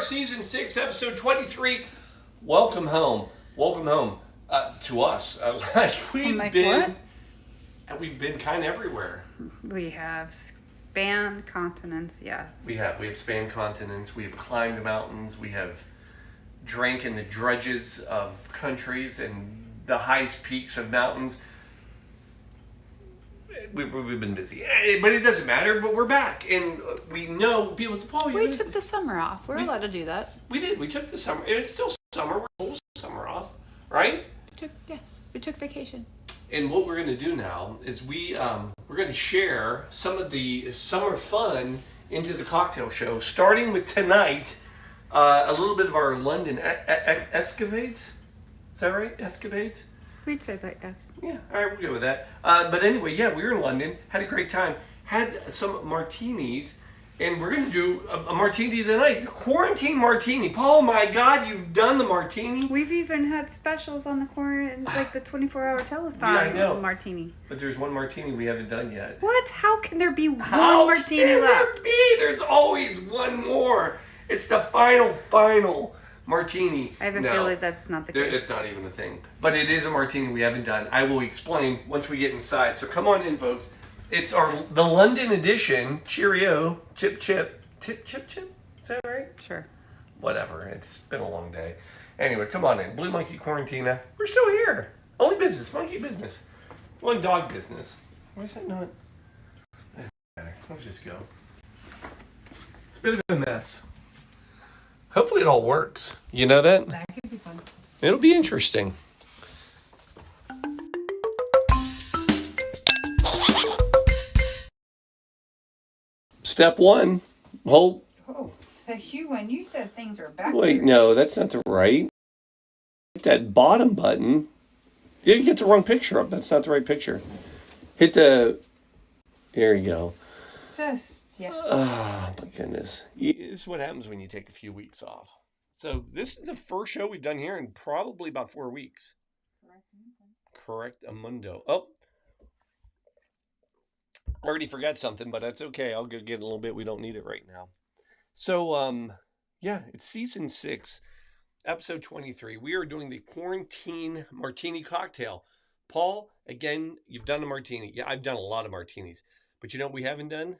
Season 6, Episode 23. Welcome home. Welcome home to us. We've been kind of everywhere. We have spanned continents, yes. We have spanned continents. We have climbed mountains. We have drank in the drudges of countries and the highest peaks of mountains. We've been busy, but it doesn't matter. But we're back, and we know people say, "Paul, we took the summer off. We're allowed to do that. We did. We took the summer. It's still summer. We're whole summer off, right? We took vacation. And what we're going to do now is we're going to share some of the summer fun into the cocktail show, starting with tonight. A little bit of our London escapades. Is that right? Escapades. We'd say that, yes. Yeah, all right, we'll go with that. But anyway, yeah, we were in London, had a great time, had some martinis, and we're going to do a martini tonight. The quarantine martini. Paul, my God, you've done the martini. We've even had specials on the quarantine, like the 24-hour telethon. Yeah, I know. Martini. But there's one martini we haven't done yet. What? How can there be one martini left? There's always one more. It's the final martini. I have a feeling that's not the case. It's not even a thing. But it is a martini we haven't done. I will explain once we get inside. So come on in, folks. It's the London edition. Cheerio. Chip. Is that right? Sure. Whatever. It's been a long day. Anyway, come on in. Blue Monkey Quarantina. We're still here. Only business. Monkey business. One dog business. Why is that not? Let's just go. It's a bit of a mess. Hopefully it all works. You know that? That could be fun. It'll be interesting. Step one. Oh, so Hugh, when you said things are backwards. Wait, no, that's not the right. Hit that bottom button. You get the wrong picture up. That's not the right picture. Hit the... There you go. Yeah. Oh, my goodness. This is what happens when you take a few weeks off. So this is the first show we've done here in probably about 4 weeks. Correct Amundo. Oh. I already forgot something, but that's okay. I'll go get a little bit. We don't need it right now. So, yeah, it's Season 6, Episode 23. We are doing the Quarantine Martini Cocktail. Paul, again, you've done a martini. Yeah, I've done a lot of martinis. But you know what we haven't done?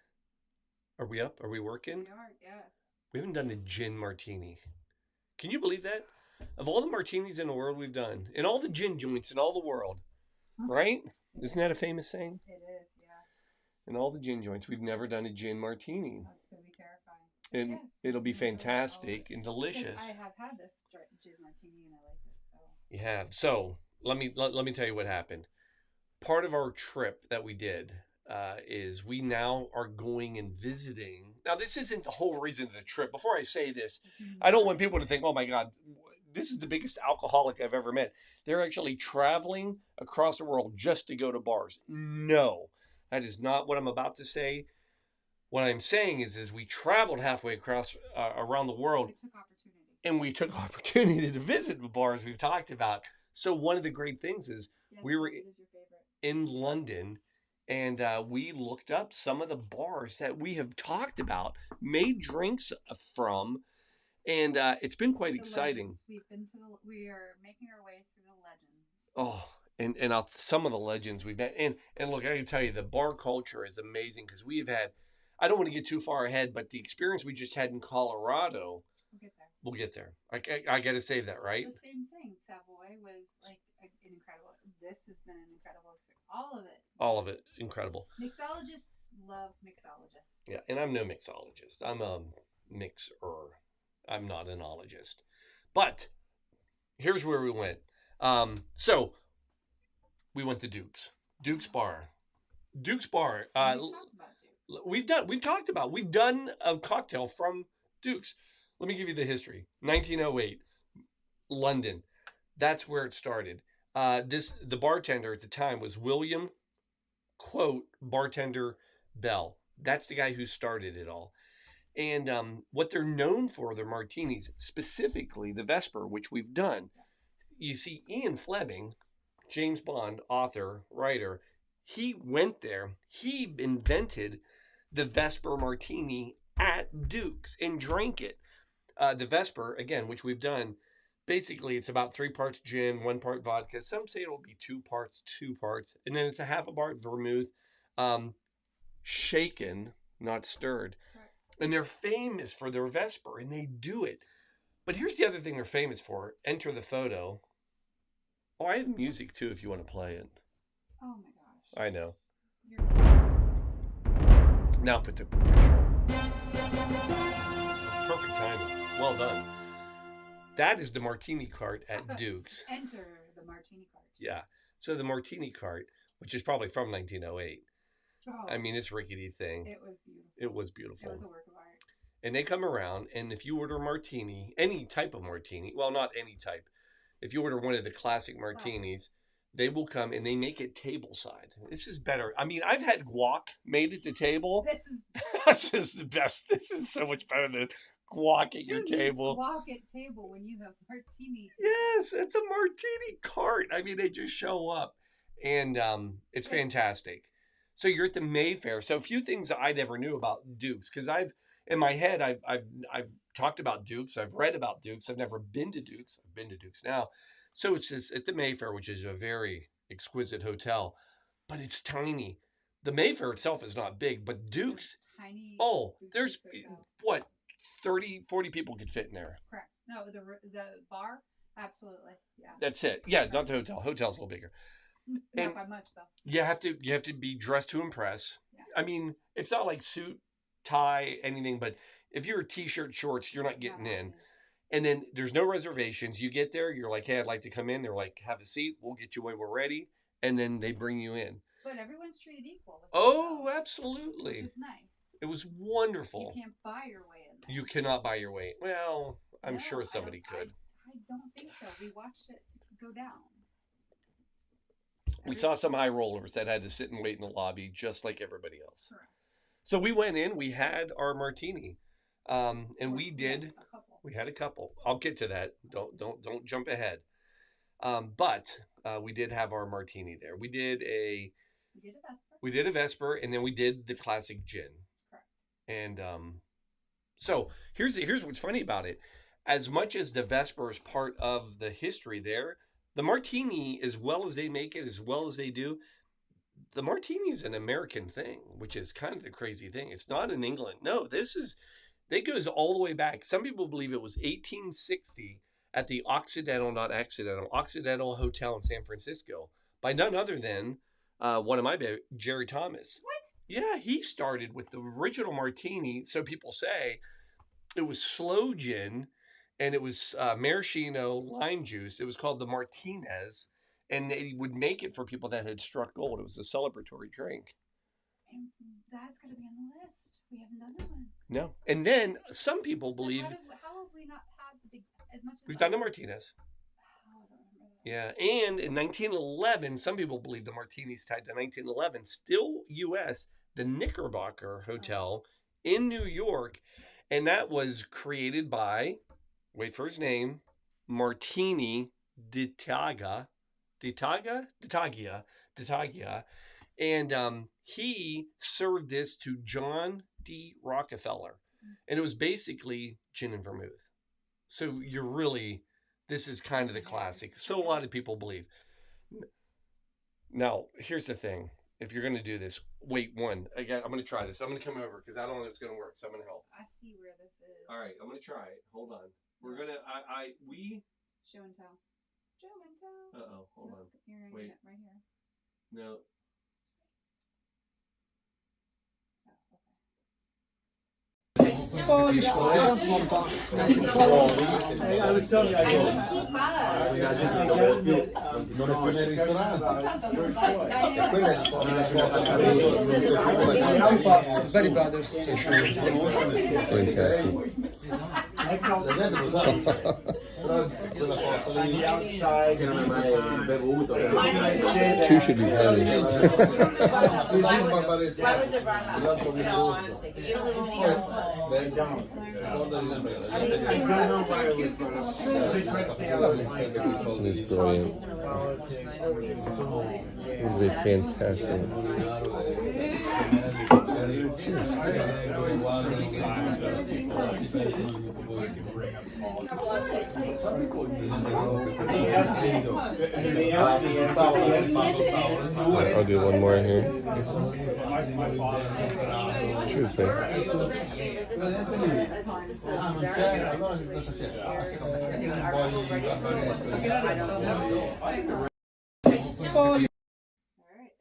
Are we up? Are we working? We are, yes. We haven't done a gin martini. Can you believe that? Of all the martinis in the world we've done, and all the gin joints in all the world, right? Isn't that a famous saying? It is, yeah. In all the gin joints, we've never done a gin martini. That's going to be terrifying. And yes, it'll be fantastic and delicious. I have had this gin martini and I like it, so. You have. So, let me tell you what happened. Part of our trip that we did is we now are going and visiting. Now, this isn't the whole reason of the trip. Before I say this, I don't want people to think, oh my God, this is the biggest alcoholic I've ever met. They're actually traveling across the world just to go to bars. No, that is not what I'm about to say. What I'm saying is we traveled halfway across around the world. We took opportunity to visit the bars we've talked about. So one of the great things is we were in London. And we looked up some of the bars that we have talked about, made drinks from, and it's been quite exciting. We are making our way through the legends. Oh, and some of the legends we've met. And look, I can tell you, the bar culture is amazing because we've had, I don't want to get too far ahead, but the experience we just had in Colorado. We'll get there. I got to save that, right? The same thing. Savoy was like incredible. This has been an incredible experience. All of it, incredible. Mixologists love mixologists. Yeah, and I'm no mixologist. I'm a mixer. I'm not an ologist. But here's where we went. So we went to Duke's Bar. We've done a cocktail from Duke's. Let me give you the history. 1908, London. That's where it started. The bartender at the time was William, quote, Bartender Bell. That's the guy who started it all. And what they're known for, their martinis, specifically the Vesper, which we've done. You see, Ian Fleming, James Bond, author, writer, he went there. He invented the Vesper Martini at Duke's and drank it. The Vesper, again, which we've done, basically it's about 3 parts gin, 1 part vodka. Some say it'll be 2 parts, and then it's a half a part vermouth, um, shaken, not stirred. And they're famous for their Vesper, and they do it. But here's the other thing they're famous for. Enter the photo. Oh, I have music too if you want to play it. Oh my gosh. I know. You're good. Now put the picture on. Perfect timing. Well done. That is the Martini cart at Duke's. Enter the Martini cart. Yeah. So the Martini cart, which is probably from 1908. Oh, I mean, it's rickety thing. it was beautiful. It was beautiful. It was a work of art. And they come around, and if you order martini, any type of martini, well, not any type. If you order one of the classic martinis, they will come and they make it tableside. This is better. I mean, I've had guac made at the table. This is the best. This is so much better than guac at your table. Guac at table when you have martini. Yes, it's a martini cart. I mean, they just show up, and it's fantastic. So you're at the Mayfair. So a few things that I never knew about Duke's, because in my head I've talked about Duke's. I've read about Duke's. I've never been to Duke's. I've been to Duke's now. So it's just at the Mayfair, which is a very exquisite hotel, but it's tiny. The Mayfair itself is not big, but Duke's, tiny. Oh, there's what, 30, 40 people could fit in there. Correct. No, the bar, absolutely. Yeah. That's it. Yeah, not the hotel. Hotel's a little bigger. Not by much though. You have to be dressed to impress. Yes. I mean, it's not like suit, tie, anything, but if you're a t-shirt, shorts, you're not getting in. And then there's no reservations. You get there, you're like, hey, I'd like to come in. They're like, have a seat. We'll get you when we're ready. And then they bring you in. But everyone's treated equal. Oh, absolutely. Which is nice. It was wonderful. You can't buy your way in there. You cannot buy your way. Well, I'm sure somebody could. I don't think so. We watched it go down. We saw some high rollers that had to sit and wait in the lobby just like everybody else. Correct. So we went in, we had our martini. And we had a couple. I'll get to that. Don't jump ahead. But we did have our martini there. We did a Vesper, and then we did the classic gin. Correct. And so here's what's funny about it. As much as the Vesper is part of the history there, the martini, as well as they make it, as well as they do, the martini is an American thing, which is kind of the crazy thing. It's not in England. No, it goes all the way back. Some people believe it was 1860 at the Occidental Hotel in San Francisco by none other than one of my Jerry Thomas. What? Yeah, he started with the original martini. So people say it was slow gin, and it was maraschino lime juice. It was called the Martinez, and they would make it for people that had struck gold. It was a celebratory drink. And that's got to be on the list. We haven't done that one. No. And then some people believe... How have we not had the big... as much as we've done the Martinez. Oh, I don't remember that. Yeah. And in 1911, some people believe the Martini's tied to 1911, still U.S., the Knickerbocker Hotel in New York. And that was created by, wait for his name, Martini D'Itagia. And he served this to John D. Rockefeller. And it was basically gin and vermouth. So this is kind of the classic. So a lot of people believe. Now, here's the thing. If you're going to do this, I'm going to try this. I'm going to come over because I don't know if it's going to work. So I'm going to help. I see where this is. All right, I'm going to try it. Hold on. We're going to, Show and tell. Show and tell. Uh-oh, hold on. You're going to Wait. get right here. No. I was telling you, non è più nel ristorante. Very brothers. Two should be heavy. Why was it brought up? In all honesty, because you don't live in New York. It's brilliant. This is a fantastic. I'll do one more here. Cheers, babe.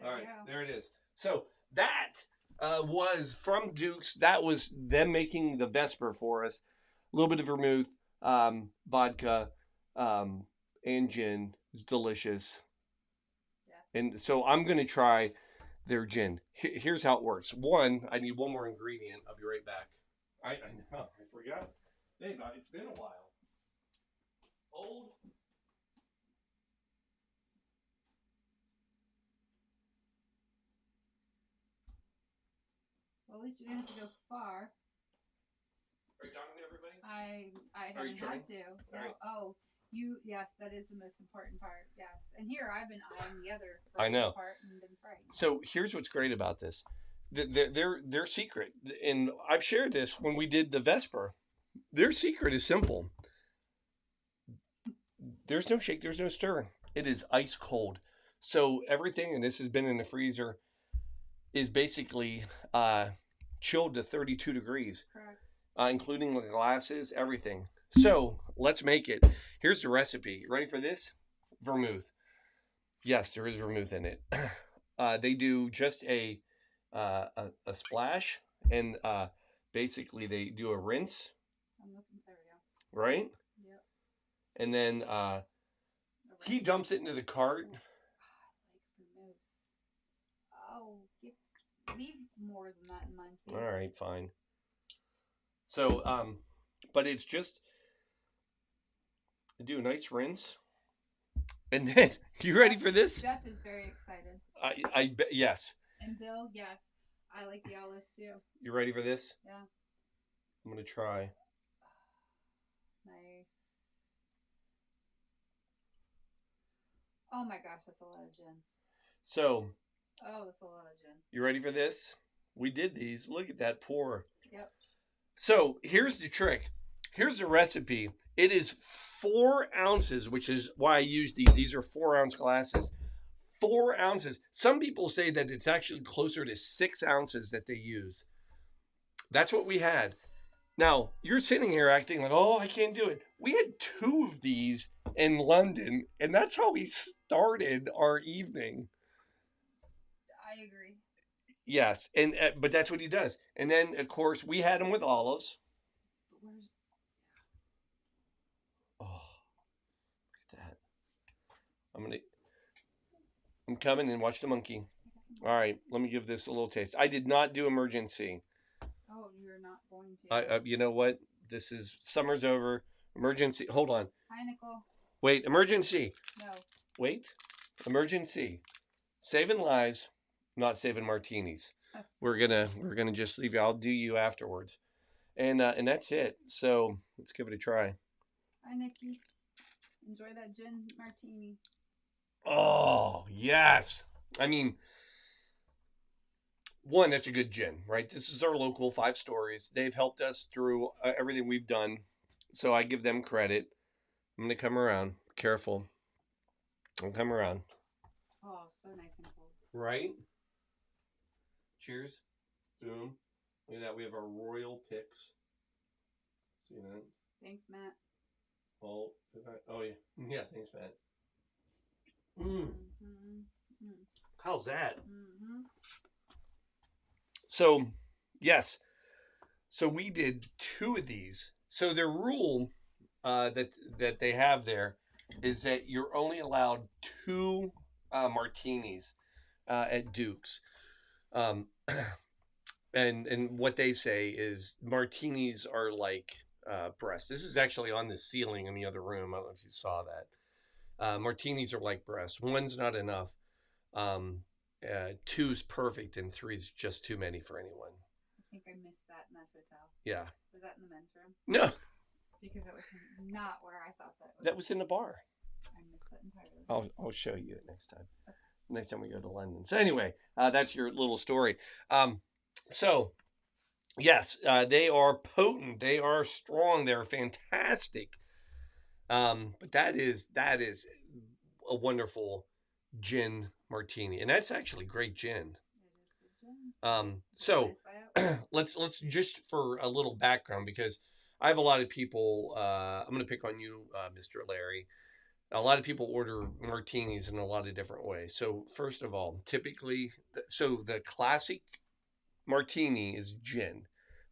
All right, there it is. So that was from Duke's. That was them making the Vesper for us. A little bit of vermouth, vodka, and gin. It's delicious. Yes. And so I'm going to try their gin. Here's how it works. One, I need one more ingredient. I'll be right back. I forgot. Babe, it's been a while. Old. Well, at least you didn't have to go far. Are you talking to everybody? I Are you haven't trying? had to. No. All right. Oh, yes, that is the most important part. Yes, and here I've been eyeing the other I know. part and been frightened. So here's what's great about this. Their secret, and I've shared this when we did the Vesper. Their secret is simple. There's no shake, there's no stir. It is ice cold. So everything, and this has been in the freezer, is basically chilled to 32 degrees. Correct. Including the glasses, everything. So let's make it. Here's the recipe. You ready for this? Vermouth. Yes, there is vermouth in it. They do just a splash, and basically they do a rinse. I'm looking. There we go. Right? Yep. And then he dumps it into the cart. I like vermouth. Oh, leave more than that in mine, please. All right, fine. So, but it's just do a nice rinse, and then you ready for this? Jeff is very excited. I bet yes. And Bill, yes, I like the olives too. You ready for this? Yeah. I'm gonna try. Nice. Oh my gosh, that's a lot of gin. So, Oh, that's a lot of gin. you ready for this? We did these. Look at that pour. Yep. So here's the trick. Here's the recipe. It is 4 ounces, which is why I use these. These are 4-ounce glasses. 4 ounces. Some people say that it's actually closer to 6 ounces that they use. That's what we had. Now, you're sitting here acting like, oh, I can't do it. We had 2 of these in London, and that's how we started our evening. I agree. Yes, and but that's what he does. And then, of course, we had them with olives. Where's... Oh, look at that. I'm coming and watch the monkey. All right, let me give this a little taste. I did not do emergency. Oh, you're not going to. You know what? This is, summer's over. Emergency. Hold on. Hi, Nicole. Wait, emergency. No. Wait. Emergency. Saving lives, not saving martinis. We're gonna just leave you. I'll do you afterwards. And that's it. So let's give it a try. Hi, Nikki. Enjoy that gin martini. Oh, yes. I mean, one, that's a good gin, right? This is our local 5 Stories. They've helped us through everything we've done. So I give them credit. I'm going to come around. Careful. I'll come around. Oh, so nice and cold. Right? Cheers. Boom. Look at that. We have our royal picks. See that? Thanks, Matt. Oh, yeah. Yeah, thanks, Matt. Mm-hmm. How's that? Mm-hmm. So, yes. So we did 2 of these. So their rule that they have there is that you're only allowed 2 martinis at Duke's. And what they say is martinis are like breasts. This is actually on the ceiling in the other room. I don't know if you saw that. Martinis are like breasts. 1's not enough. 2's perfect, and 3's just too many for anyone. I think I missed that in that hotel. Yeah. Was that in the men's room? No. Because it was not where I thought that was. That was in the bar. I missed that entirely. I'll show you it next time. Next time we go to London. So anyway, that's your little story. So yes, they are potent. They are strong. They're fantastic. But that is a wonderful gin martini, and that's actually great gin. It is good gin. So Nice buyout. let's just for a little background because I have a lot of people. I'm going to pick on you, Mr. Larry. A lot of people order martinis in a lot of different ways. So first of all, typically, so the classic martini is gin.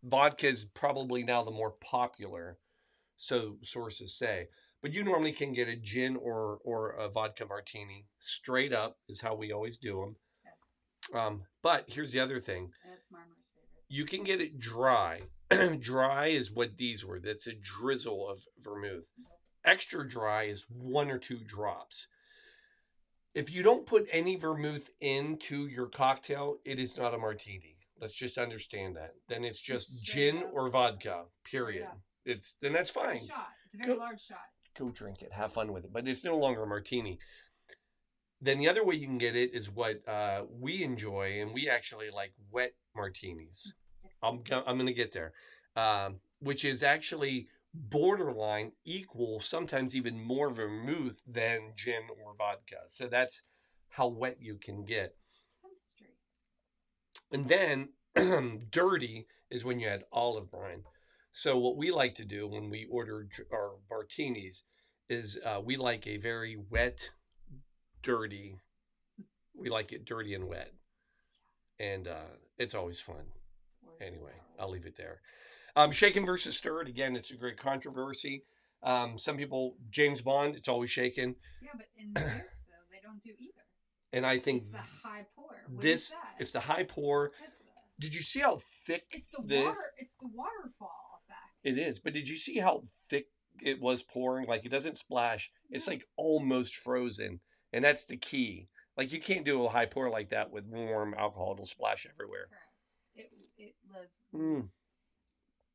Vodka is probably now the more popular, so sources say. But you normally can get a gin or a vodka martini straight up is how we always do them. But here's the other thing: That's Marmara's favorite. you can get it dry. Dry is what these were. That's a drizzle of vermouth. Extra dry is 1 or 2 drops. If you don't put any vermouth into your cocktail, it is not a martini. Let's just understand that. Then it's just Straight gin up. or vodka. Period. up. It's then that's It's a fine. shot. It's a very Go- large shot. Go drink it. Have fun with it. But it's no longer a martini. Then the other way you can get it is what we enjoy, and we actually like wet martinis. Yes. I'm going to get there, which is actually borderline equal, sometimes even more vermouth than gin or vodka. So that's how wet you can get. Chemistry. And then dirty is when you add olive brine. So what we like to do when we order our martinis is we like a very wet, dirty. We like it dirty and wet, and it's always fun. Anyway, I'll leave it there. Shaken versus stirred. Again, it's a great controversy. Some people, James Bond, it's always shaken. Yeah, but in theirs though, they don't do either. And I think It's the high pour. What this is that? it's the high pour. That's the, Did you see how thick it's the water. It's the waterfall effect. it is? But did you see how thick it was pouring? Like it doesn't splash. It's like almost frozen, and that's the key. Like you can't do a high pour like that with warm alcohol; it'll splash everywhere. Correct. It was Mm.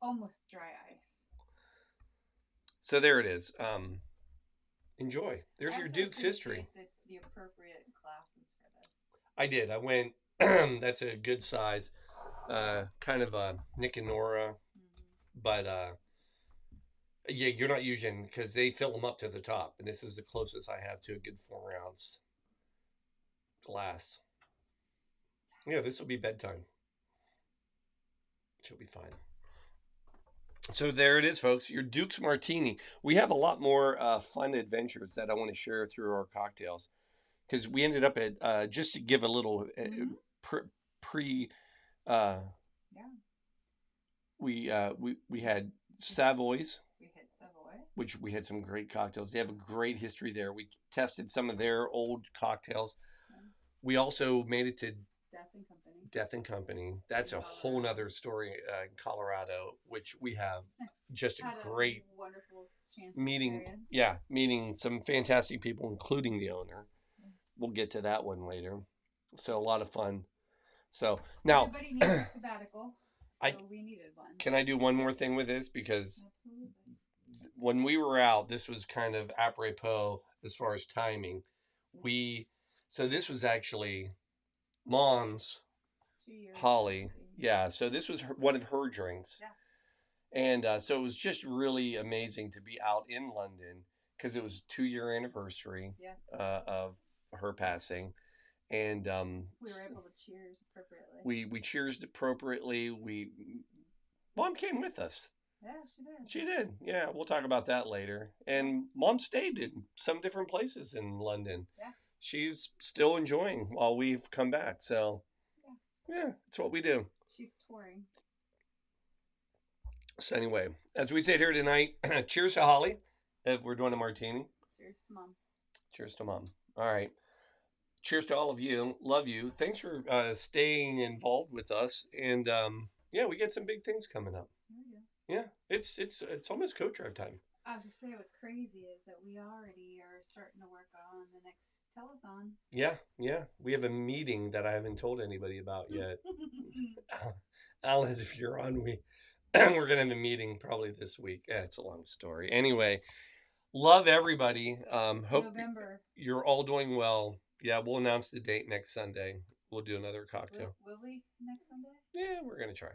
almost dry ice. So there it is. Enjoy. There's I your also Duke's history. appreciate the appropriate glasses for this. I did. I went. That's a good size. Kind of a Nick and Nora, Mm-hmm. but yeah, you're not using because they fill them up to the top, and this is the closest I have to a good 4 ounce glass. Yeah, this will be bedtime. She'll be fine. So there it is, folks. Your Duke's Martini. We have a lot more fun adventures that I want to share through our cocktails because we ended up at just to give a little pre. Yeah. We had Savoys, We hit Savoy. which we had some great cocktails. They have a great history there. We tested some of their old cocktails. Yeah. We also made it to Death and Company. Death and Company. That's a whole nother story in Colorado, which we have just a Had great wonderful chance meeting. experience. Yeah, meeting some fantastic people, including the owner. We'll get to that one later. So a lot of fun. So now, Everybody needs a sabbatical, so we needed one. can I do one more thing with this? Because Absolutely. when we were out, this was kind of apropos as far as timing. So this was actually Mom's 2 years. Holly. Yeah, so this was one of her drinks. Yeah. And so it was just really amazing to be out in London because it was 2-year anniversary Yeah. of her passing. And We were able to cheers appropriately. we cheersed appropriately. Mom came with us. Yeah, she did. She did. Yeah, we'll talk about that later. And Mom stayed in some different places in London. Yeah. She's still enjoying while we've come back. So, Yes. yeah, it's what we do. She's touring. So anyway, as we sit here tonight, cheers to Holly. If we're doing a martini. Cheers to Mom. Cheers to Mom. All right. Cheers to all of you. Love you. Thanks for staying involved with us. And yeah, we got some big things coming up. There we go. Yeah, it's almost coat drive time. I was just saying what's crazy is that we already are starting to work on the next telethon. Yeah. We have a meeting that I haven't told anybody about yet. Alan, if you're on, we're gonna have a meeting probably this week. Yeah, it's a long story. Anyway, love everybody. Hope November. you're all doing well. Yeah, we'll announce the date next Sunday. we'll do another cocktail. Will we next Sunday? Yeah, we're gonna try.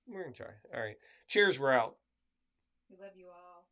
We're gonna try. All right. Cheers. We're out. We love you all.